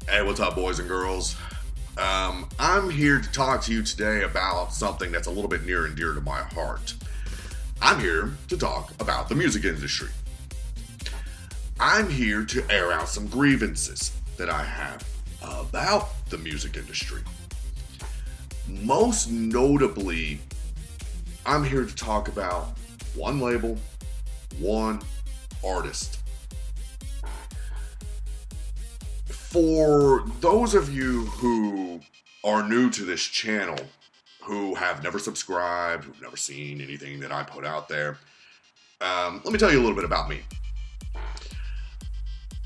Hey, what's up, boys and girls? I'm here to talk to you today about something that's a little bit near and dear to my heart. I'm here to talk about the music industry. I'm here to air out some grievances that I have about the music industry. Most notably, I'm here to talk about one label, one artist. For those of you who are new to this channel, who have never subscribed, who've never seen anything that I put out there, let me tell you a little bit about me.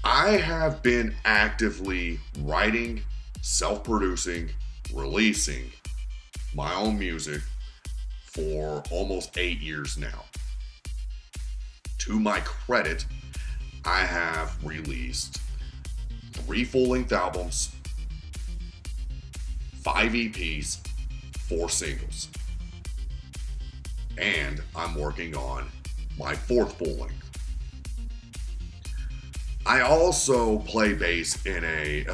I have been actively writing, self-producing, releasing my own music for almost 8 years now. To my credit, I have released 3 full-length albums, 5 EPs, 4 singles. And I'm working on my 4th full-length. I also play bass in a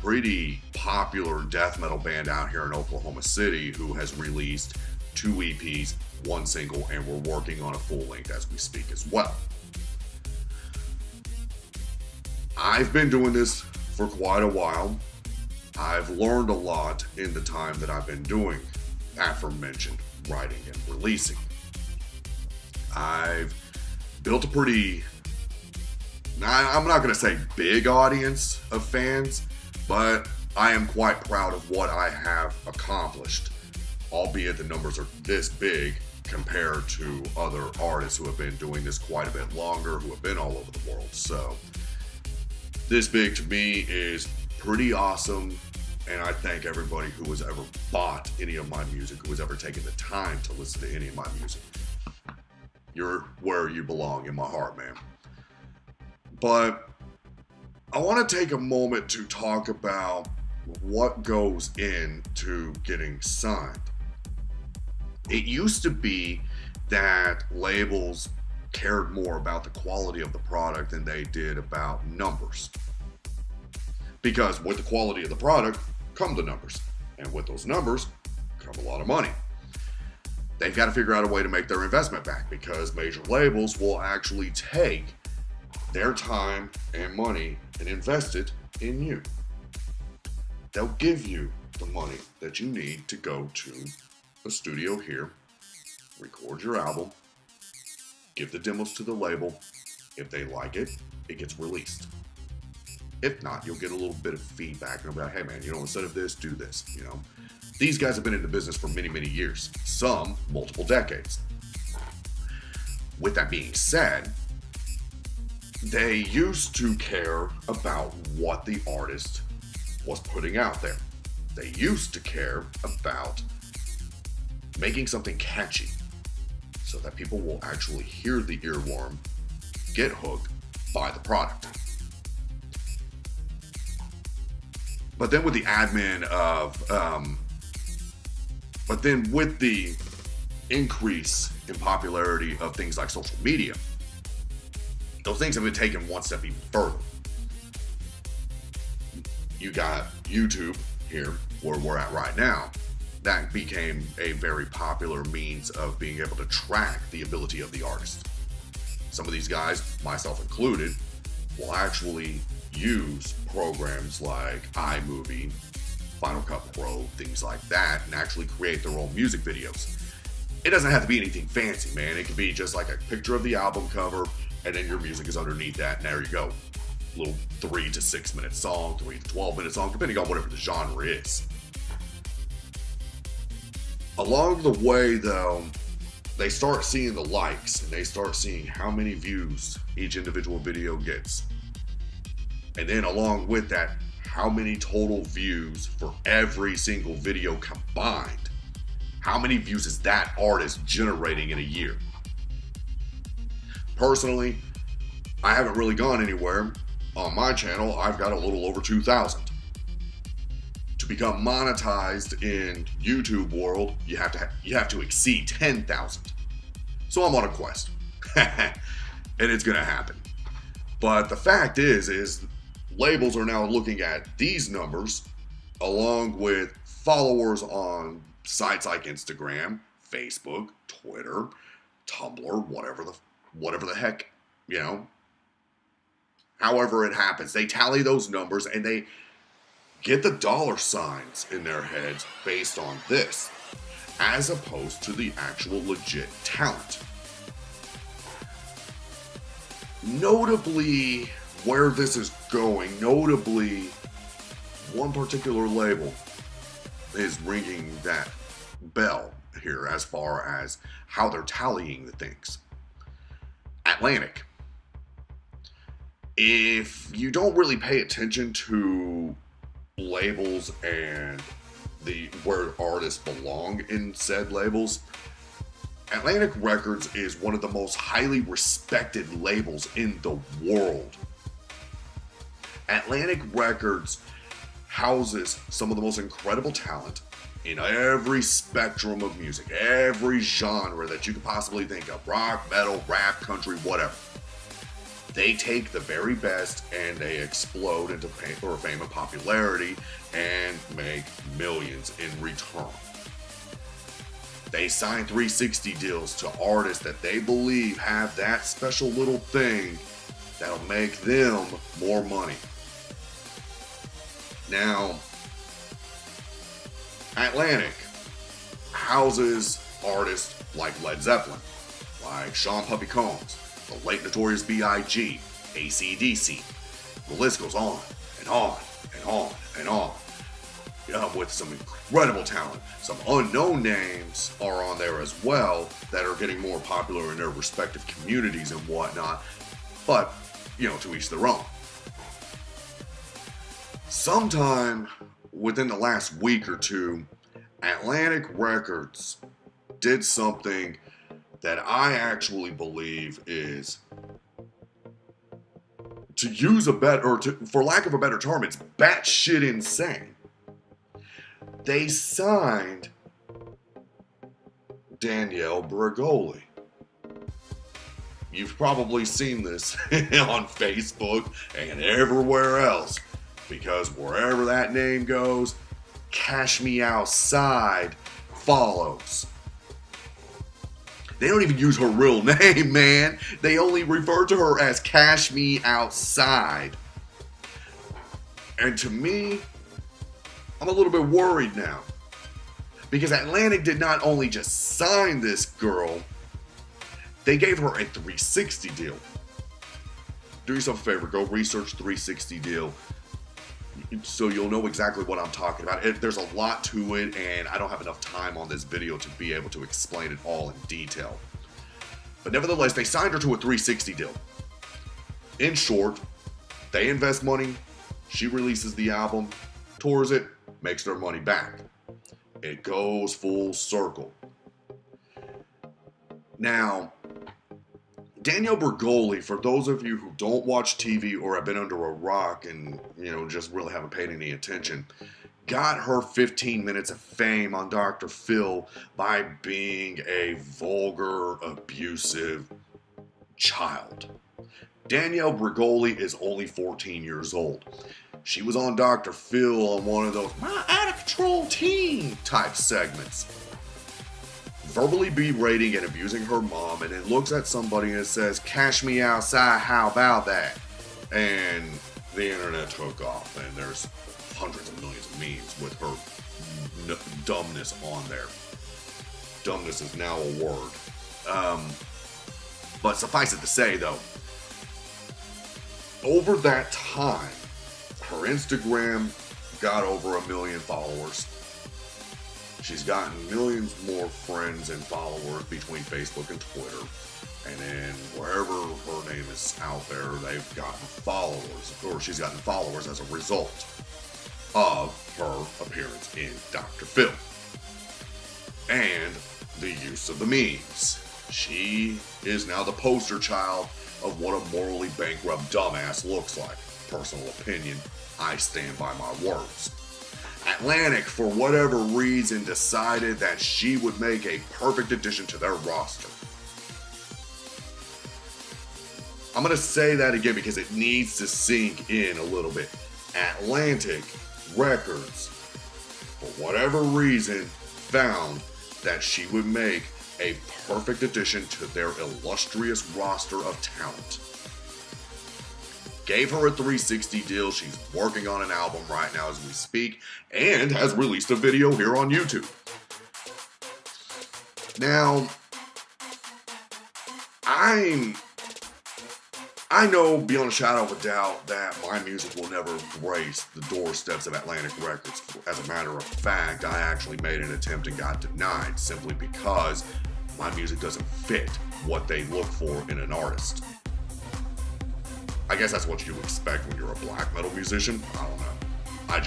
pretty popular death metal band out here in Oklahoma City who has released 2 EPs, 1 single, and we're working on a full-length as we speak as well. I've been doing this for quite a while. I've learned a lot in the time that I've been doing aforementioned writing and releasing. I've built a pretty, I'm not going to say big audience of fans, but I am quite proud of what I have accomplished, albeit the numbers are this big compared to other artists who have been doing this quite a bit longer, who have been all over the world. So this big to me is pretty awesome, and I thank everybody who has ever bought any of my music, who has ever taken the time to listen to any of my music. You're where you belong in my heart, man. But I want to take a moment to talk about what goes into getting signed. It used to be that labels cared more about the quality of the product than they did about numbers. Because with the quality of the product come the numbers. And with those numbers come a lot of money. They've got to figure out a way to make their investment back, because major labels will actually take their time and money and invest it in you. They'll give you the money that you need to go to a studio here, record your album, give the demos to the label. If they like it, it gets released. If not, you'll get a little bit of feedback and about, hey man, instead of this, do this. These guys have been in the business for many, many years, some multiple decades. With that being said, they used to care about what the artist was putting out there. They used to care about making something catchy so that people will actually hear the earworm, get hooked, buy the product. But then with the admin but then with the increase in popularity of things like social media, those things have been taken one step even further. You got YouTube here, where we're at right now. That became a very popular means of being able to track the ability of the artist. Some of these guys, myself included, will actually use programs like iMovie, Final Cut Pro, things like that, and actually create their own music videos. It doesn't have to be anything fancy, man. It could be just like a picture of the album cover, and then your music is underneath that, and there you go. Little 3 to 6 minute song, 3 to 12 minute song, depending on whatever the genre is. Along the way, though, they start seeing the likes, and they start seeing how many views each individual video gets. And then along with that, how many total views for every single video combined. How many views is that artist generating in a year? Personally, I haven't really gone anywhere. On my channel, I've got a little over 2,000. To become monetized in YouTube world, you have to exceed 10,000. So I'm on a quest. And it's gonna happen. But the fact is labels are now looking at these numbers along with followers on sites like Instagram, Facebook, Twitter, Tumblr, whatever the heck, you know. However it happens, they tally those numbers and they get the dollar signs in their heads based on this, as opposed to the actual legit talent. Notably, where this is going, one particular label is ringing that bell here as far as how they're tallying the things. Atlantic. If you don't really pay attention to labels and where artists belong in said labels, Atlantic Records is one of the most highly respected labels in the world. Atlantic Records houses some of the most incredible talent in every spectrum of music, every genre that you could possibly think of: rock, metal, rap, country, whatever. They take the very best and they explode into fame and popularity and make millions in return. They sign 360 deals to artists that they believe have that special little thing that'll make them more money. Now, Atlantic houses artists like Led Zeppelin, like Sean Puffy Combs, the late Notorious B.I.G., AC/DC. The list goes on and on and on and on. With some incredible talent. Some unknown names are on there as well that are getting more popular in their respective communities and whatnot. But, to each their own. Sometime within the last week or two, Atlantic Records did something that I actually believe is, for lack of a better term, it's batshit insane. They signed Danielle Bregoli. You've probably seen this on Facebook and everywhere else, because wherever that name goes, Cash Me Outside follows. They don't even use her real name, man. They only refer to her as Cash Me Outside. And to me, I'm a little bit worried now. Because Atlantic did not only just sign this girl, they gave her a 360 deal. Do yourself a favor, go research 360 deal so you'll know exactly what I'm talking about. There's a lot to it, and I don't have enough time on this video to be able to explain it all in detail. But nevertheless, they signed her to a 360 deal. In short, they invest money, she releases the album, tours it, makes their money back. It goes full circle. Now, Danielle Bregoli, for those of you who don't watch TV or have been under a rock and, just really haven't paid any attention, got her 15 minutes of fame on Dr. Phil by being a vulgar, abusive child. Danielle Bregoli is only 14 years old. She was on Dr. Phil on one of those "my out of control teen" type segments, verbally berating and abusing her mom, and then looks at somebody and says, "Cash me outside, how about that?" And the internet took off, and there's hundreds of millions of memes with her dumbness on there. Dumbness is now a word. But suffice it to say, though, over that time, her Instagram got over 1 million followers. She's gotten millions more friends and followers between Facebook and Twitter. And then wherever her name is out there, they've gotten followers, or she's gotten followers as a result of her appearance in Dr. Phil. And the use of the memes. She is now the poster child of what a morally bankrupt dumbass looks like. Personal opinion, I stand by my words. Atlantic, for whatever reason, decided that she would make a perfect addition to their roster. I'm going to say that again because it needs to sink in a little bit. Atlantic Records, for whatever reason, found that she would make a perfect addition to their illustrious roster of talent. Gave her a 360 deal. She's working on an album right now as we speak and has released a video here on YouTube. Now, I know beyond a shadow of a doubt that my music will never grace the doorsteps of Atlantic Records. As a matter of fact, I actually made an attempt and got denied simply because my music doesn't fit what they look for in an artist. I guess that's what you expect when you're a black metal musician. I don't know. I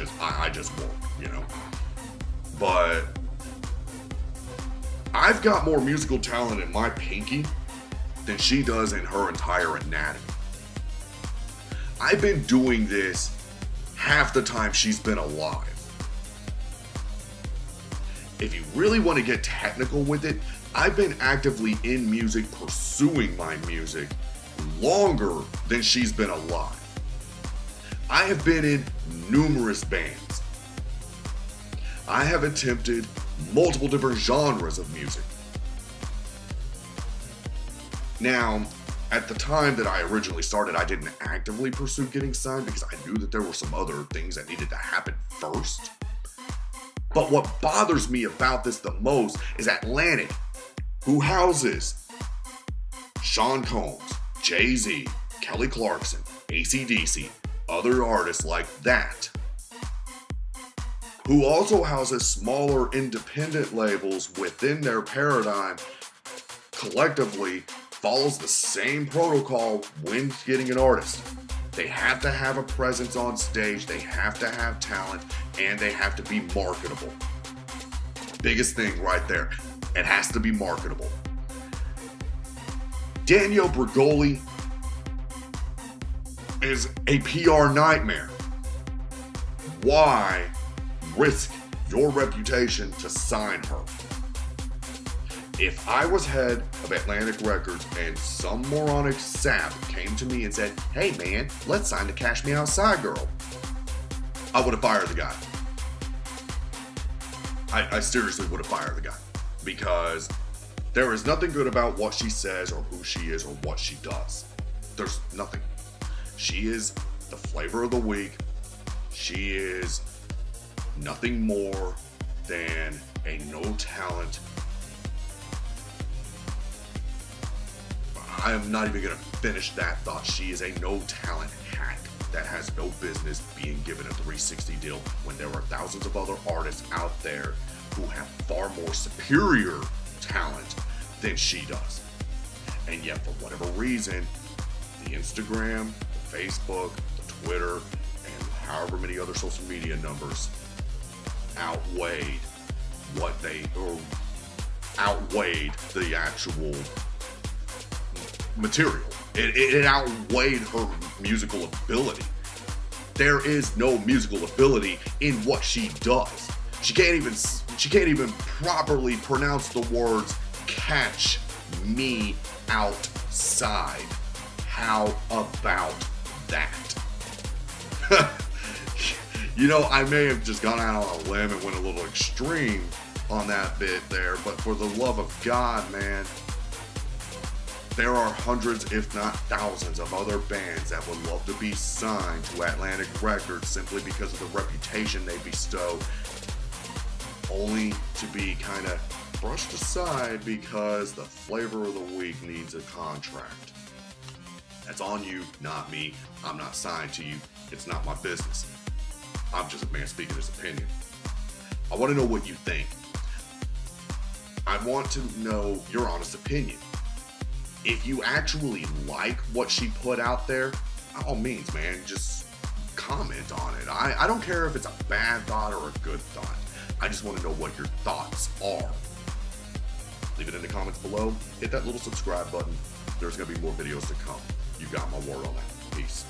just won't, you know. But I've got more musical talent in my pinky than she does in her entire anatomy. I've been doing this half the time she's been alive. If you really want to get technical with it, I've been actively in music, pursuing my music, longer than she's been alive. I have been in numerous bands. I have attempted multiple different genres of music. Now, at the time that I originally started, I didn't actively pursue getting signed because I knew that there were some other things that needed to happen first. But what bothers me about this the most is Atlantic, who houses Sean Combs, Jay-Z, Kelly Clarkson, AC/DC, other artists like that, who also houses smaller independent labels within their paradigm, collectively follows the same protocol when getting an artist. They have to have a presence on stage, they have to have talent, and they have to be marketable. Biggest thing right there, it has to be marketable. Danielle Bregoli is a PR nightmare. Why risk your reputation to sign her? If I was head of Atlantic Records and some moronic sap came to me and said, "Hey man, let's sign the Cash Me Outside girl," I would have fired the guy. I seriously would have fired the guy, because there is nothing good about what she says or who she is or what she does. There's nothing. She is the flavor of the week. She is nothing more than a no talent. I am not even going to finish that thought. She is a no talent hack that has no business being given a 360 deal when there are thousands of other artists out there who have far more superior talent than she does. And yet, for whatever reason, the Instagram, the Facebook, the Twitter, and however many other social media numbers outweighed the actual material. It outweighed her musical ability. There is no musical ability in what she does. She can't even properly pronounce the words "catch me outside." How about that? You know, I may have just gone out on a limb and went a little extreme on that bit there, but for the love of God, man, there are hundreds, if not thousands, of other bands that would love to be signed to Atlantic Records simply because of the reputation they bestow, only to be kind of brushed aside because the flavor of the week needs a contract. That's on you, not me. I'm not signed to you. It's not my business. I'm just a man speaking his opinion. I want to know what you think. I want to know your honest opinion. If you actually like what she put out there, by all means, man, just comment on it. I don't care if it's a bad thought or a good thought. I just want to know what your thoughts are. Leave it in the comments below. Hit that little subscribe button. There's going to be more videos to come. You got my word on that. Peace.